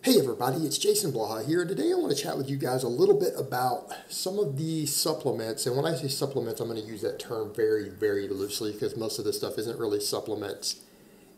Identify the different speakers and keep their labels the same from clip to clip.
Speaker 1: Hey everybody, it's Jason Blaha here. Today I want to chat with you guys a little bit about some of the supplements. And when I say supplements, I'm going to use that term very, very loosely because most of this stuff isn't really supplements.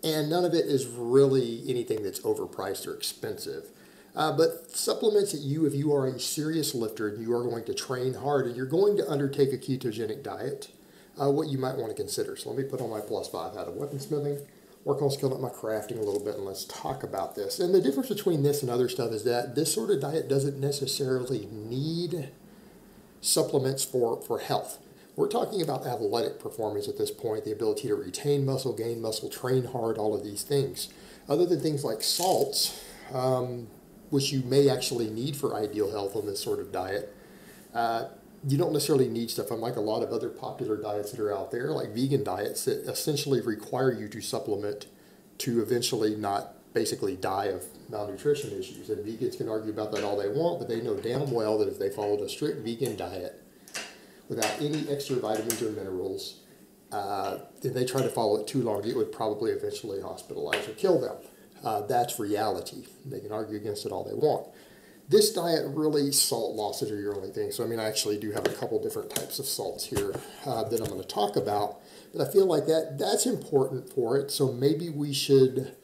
Speaker 1: And none of it is really anything that's overpriced or expensive. But supplements that if you are a serious lifter and you are going to train hard and you're going to undertake a ketogenic diet, what you might want to consider. So let me put on my +5 hat of weaponsmithing. Work on skilling up my crafting a little bit, and let's talk about this. And the difference between this and other stuff is that this sort of diet doesn't necessarily need supplements for health. We're talking about athletic performance at this point, the ability to retain muscle, gain muscle, train hard, all of these things. Other than things like salts, which you may actually need for ideal health on this sort of diet, you don't necessarily need stuff, unlike a lot of other popular diets that are out there, like vegan diets that essentially require you to supplement to eventually not basically die of malnutrition issues. And vegans can argue about that all they want, but they know damn well that if they followed a strict vegan diet without any extra vitamins or minerals, if they try to follow it too long, it would probably eventually hospitalize or kill them. That's reality. They can argue against it all they want. This diet, really, salt losses are your only thing. So, I actually do have a couple different types of salts here that I'm going to talk about. But I feel like that's important for it. So maybe we should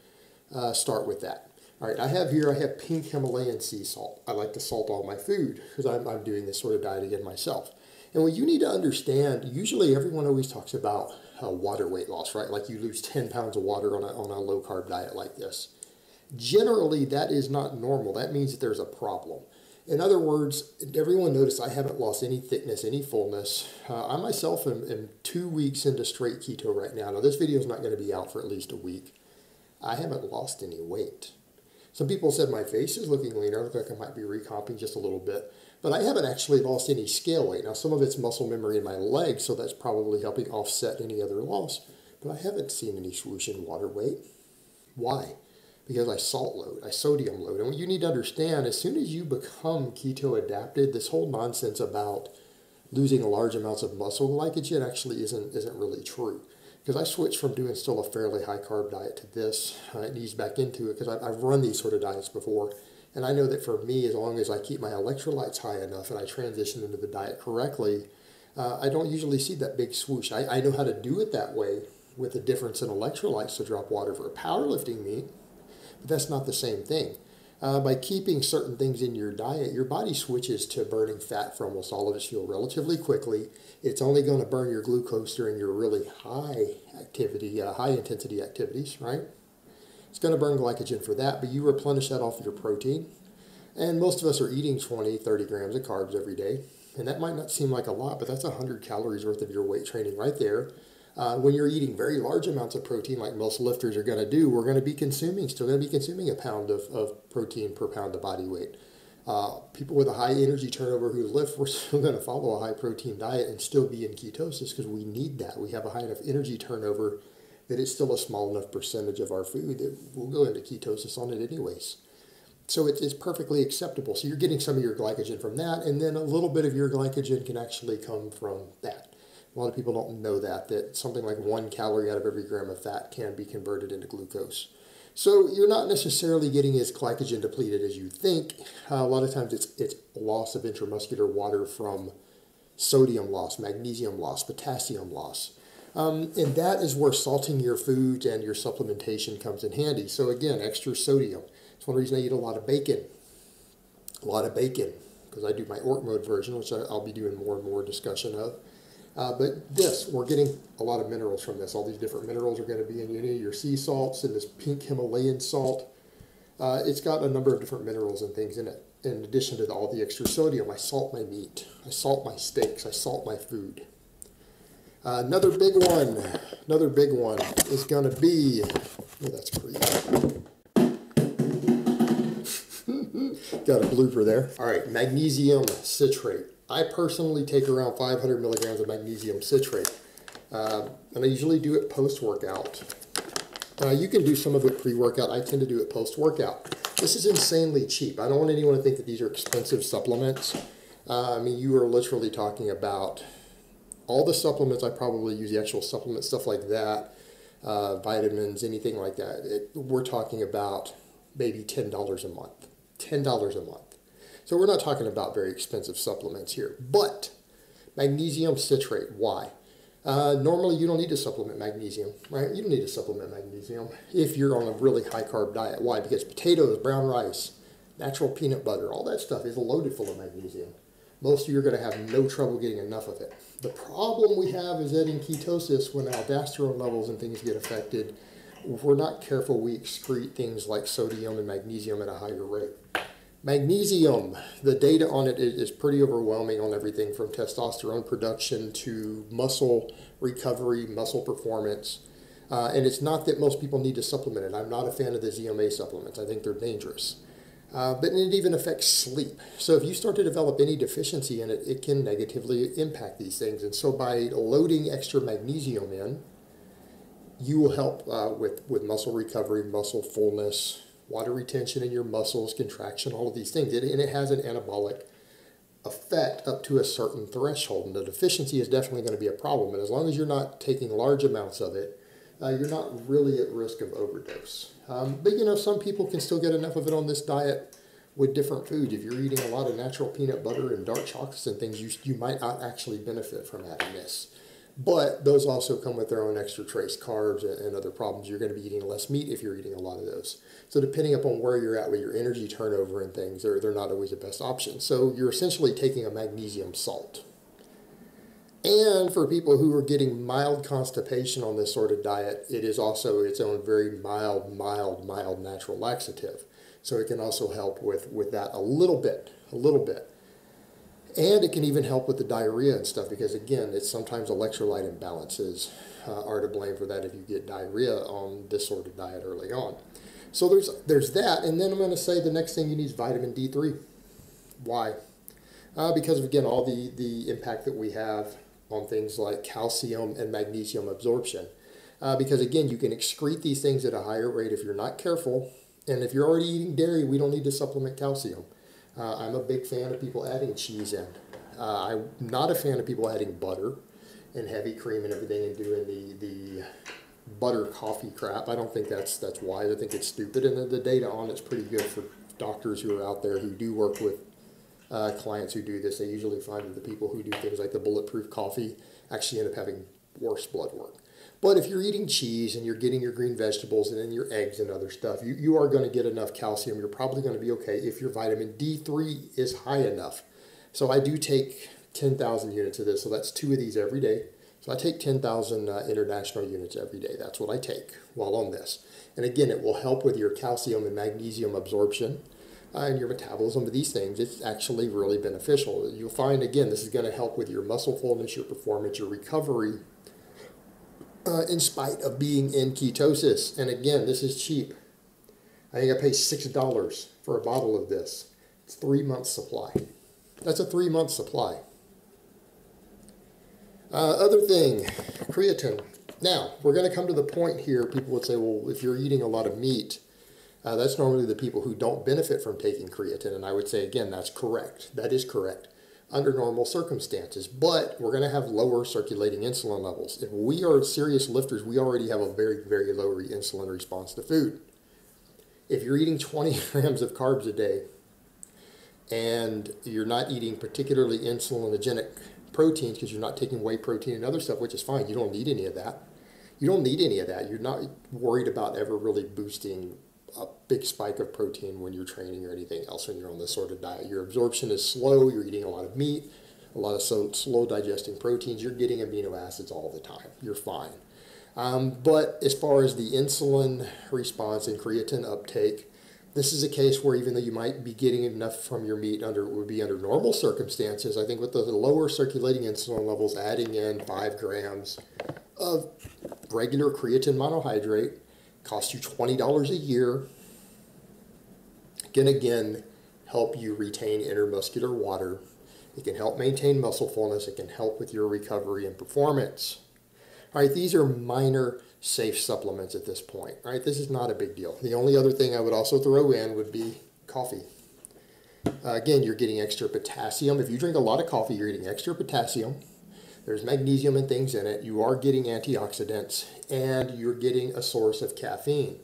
Speaker 1: start with that. All right, I have pink Himalayan sea salt. I like to salt all my food because I'm doing this sort of diet again myself. And what you need to understand, usually everyone always talks about water weight loss, right? Like you lose 10 pounds of water on a low-carb diet like this. Generally, that is not normal. That means that there's a problem. In other words, everyone notice I haven't lost any thickness, any fullness. I myself am 2 weeks into straight keto right now. Now, this video is not going to be out for at least a week. I haven't lost any weight. Some people said my face is looking leaner. I look like I might be recomping just a little bit. But I haven't actually lost any scale weight. Now, some of it's muscle memory in my legs, so that's probably helping offset any other loss. But I haven't seen any swoosh in water weight. Why? Because I salt load, I sodium load. And what you need to understand, as soon as you become keto adapted, this whole nonsense about losing large amounts of muscle glycogen actually isn't really true. Because I switched from doing still a fairly high carb diet to this, it eased back into it because I've run these sort of diets before. And I know that for me, as long as I keep my electrolytes high enough and I transition into the diet correctly, I don't usually see that big swoosh. I know how to do it that way with the difference in electrolytes to drop water for a powerlifting meet. But that's not the same thing. By keeping certain things in your diet, your body switches to burning fat for almost all of its fuel relatively quickly. It's only going to burn your glucose during your really high activity, high intensity activities, right? It's going to burn glycogen for that, but you replenish that off your protein. And most of us are eating 20, 30 grams of carbs every day. And that might not seem like a lot, but that's 100 calories worth of your weight training right there. When you're eating very large amounts of protein, like most lifters are going to do, we're going to be still going to be consuming a pound of protein per pound of body weight. People with a high energy turnover who lift, we're still going to follow a high protein diet and still be in ketosis because we need that. We have a high enough energy turnover that it's still a small enough percentage of our food that we'll go into ketosis on it anyways. So it's perfectly acceptable. So you're getting some of your glycogen from that, and then a little bit of your glycogen can actually come from that. A lot of people don't know that something like 1 calorie out of every gram of fat can be converted into glucose. So you're not necessarily getting as glycogen depleted as you think. A lot of times it's loss of intramuscular water from sodium loss, magnesium loss, potassium loss. And that is where salting your food and your supplementation comes in handy. So again, extra sodium. It's one reason I eat a lot of bacon. Because I do my orc mode version, which I'll be doing more and more discussion of. But we're getting a lot of minerals from this. All these different minerals are going to be in any of your sea salts and this pink Himalayan salt. It's got a number of different minerals and things in it. In addition to all the extra sodium, I salt my meat. I salt my steaks. I salt my food. Another big one is going to be, oh, that's pretty. Got a blooper there. All right, magnesium citrate. I personally take around 500 milligrams of magnesium citrate, and I usually do it post-workout. You can do some of it pre-workout. I tend to do it post-workout. This is insanely cheap. I don't want anyone to think that these are expensive supplements. You are literally talking about all the supplements I probably use, the actual supplement stuff like that, vitamins, anything like that. We're talking about maybe $10 a month. $10 a month. So we're not talking about very expensive supplements here. But magnesium citrate, why? Normally you don't need to supplement magnesium, right? You don't need to supplement magnesium if you're on a really high carb diet. Why? Because potatoes, brown rice, natural peanut butter, all that stuff is loaded full of magnesium. Most of you are going to have no trouble getting enough of it. The problem we have is that in ketosis, when aldosterone levels and things get affected, if we're not careful, we excrete things like sodium and magnesium at a higher rate. Magnesium, the data on it is pretty overwhelming on everything from testosterone production to muscle recovery, muscle performance. And it's not that most people need to supplement it. I'm not a fan of the ZMA supplements. I think they're dangerous. But it even affects sleep. So if you start to develop any deficiency in it, it can negatively impact these things. And so by loading extra magnesium in, you will help with muscle recovery, muscle fullness, water retention in your muscles, contraction, all of these things. And it has an anabolic effect up to a certain threshold. And the deficiency is definitely going to be a problem. And as long as you're not taking large amounts of it, you're not really at risk of overdose. But you know, some people can still get enough of it on this diet with different foods. If you're eating a lot of natural peanut butter and dark chocolates and things, you might not actually benefit from having this. But those also come with their own extra trace carbs and other problems. You're going to be eating less meat if you're eating a lot of those. So depending upon where you're at with your energy turnover and things, they're not always the best option. So you're essentially taking a magnesium salt. And for people who are getting mild constipation on this sort of diet, it is also its own very mild natural laxative. So it can also help with that a little bit. And it can even help with the diarrhea and stuff because, again, it's sometimes electrolyte imbalances are to blame for that if you get diarrhea on this sort of diet early on. So there's that. And then I'm going to say the next thing you need is vitamin D3. Why? Because of, again, all the impact that we have on things like calcium and magnesium absorption. Because, again, you can excrete these things at a higher rate if you're not careful. And if you're already eating dairy, we don't need to supplement calcium. I'm a big fan of people adding cheese in. I'm not a fan of people adding butter and heavy cream and everything and doing the butter coffee crap. I don't think that's wise. I think it's stupid. And the data on it's pretty good for doctors who are out there who do work with clients who do this. They usually find that the people who do things like the bulletproof coffee actually end up having worse blood work. But if you're eating cheese and you're getting your green vegetables and then your eggs and other stuff, you are going to get enough calcium. You're probably going to be okay if your vitamin D3 is high enough. So I do take 10,000 units of this. So that's 2 of these every day. So I take 10,000 international units every day. That's what I take while on this. And again, it will help with your calcium and magnesium absorption and your metabolism of these things. It's actually really beneficial. You'll find, again, this is going to help with your muscle fullness, your performance, your recovery, in spite of being in ketosis. And again, this is cheap. I think I pay $6 for a bottle of this. It's 3 months supply. That's a 3-month supply. Other thing, creatine. Now, we're going to come to the point here. People would say, well, if you're eating a lot of meat, that's normally the people who don't benefit from taking creatine. And I would say, again, that's correct. That is correct under normal circumstances. But we're going to have lower circulating insulin levels. If we are serious lifters, we already have a very, very low insulin response to food. If you're eating 20 grams of carbs a day and you're not eating particularly insulinogenic proteins because you're not taking whey protein and other stuff, which is fine. You don't need any of that. You don't need any of that. You're not worried about ever really boosting a big spike of protein when you're training or anything else when you're on this sort of diet. Your absorption is slow. You're eating a lot of meat, a lot of slow digesting proteins. You're getting amino acids all the time. You're fine. But as far as the insulin response and creatine uptake, this is a case where even though you might be getting enough from your meat under normal circumstances, I think with the lower circulating insulin levels, adding in 5 grams of regular creatine monohydrate costs you $20 a year. Can again help you retain intermuscular water. It can help maintain muscle fullness. It can help with your recovery and performance. All right, these are minor safe supplements at this point. All right, this is not a big deal. The only other thing I would also throw in would be coffee. Again, you're getting extra potassium. If you drink a lot of coffee, you're getting extra potassium. There's magnesium and things in it. You are getting antioxidants, and you're getting a source of caffeine.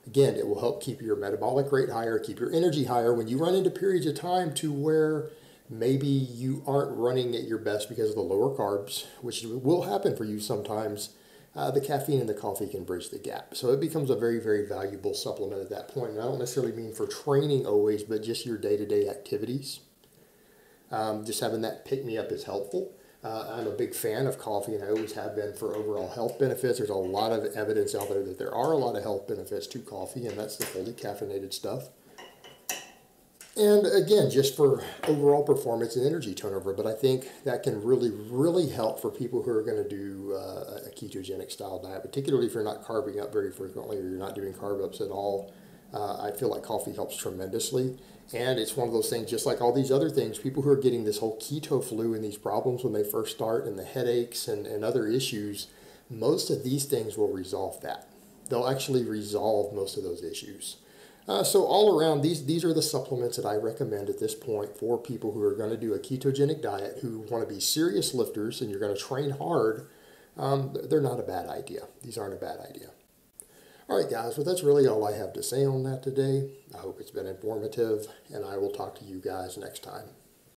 Speaker 1: Again, it will help keep your metabolic rate higher, keep your energy higher when you run into periods of time to where maybe you aren't running at your best because of the lower carbs, which will happen for you sometimes. The caffeine in the coffee can bridge the gap. So it becomes a very, very valuable supplement at that point. And I don't necessarily mean for training always, but just your day-to-day activities. Just having that pick-me-up is helpful. I'm a big fan of coffee, and I always have been for overall health benefits. There's a lot of evidence out there that there are a lot of health benefits to coffee, and that's the fully caffeinated stuff. And again, just for overall performance and energy turnover, but I think that can really, really help for people who are going to do a ketogenic style diet, particularly if you're not carving up very frequently or you're not doing carb ups at all. I feel like coffee helps tremendously. And it's one of those things, just like all these other things, people who are getting this whole keto flu and these problems when they first start and the headaches and other issues, most of these things will resolve that. They'll actually resolve most of those issues. So all around, these are the supplements that I recommend at this point for people who are going to do a ketogenic diet, who want to be serious lifters and you're going to train hard. They're not a bad idea. These aren't a bad idea. All right, guys, well, that's really all I have to say on that today. I hope it's been informative, and I will talk to you guys next time.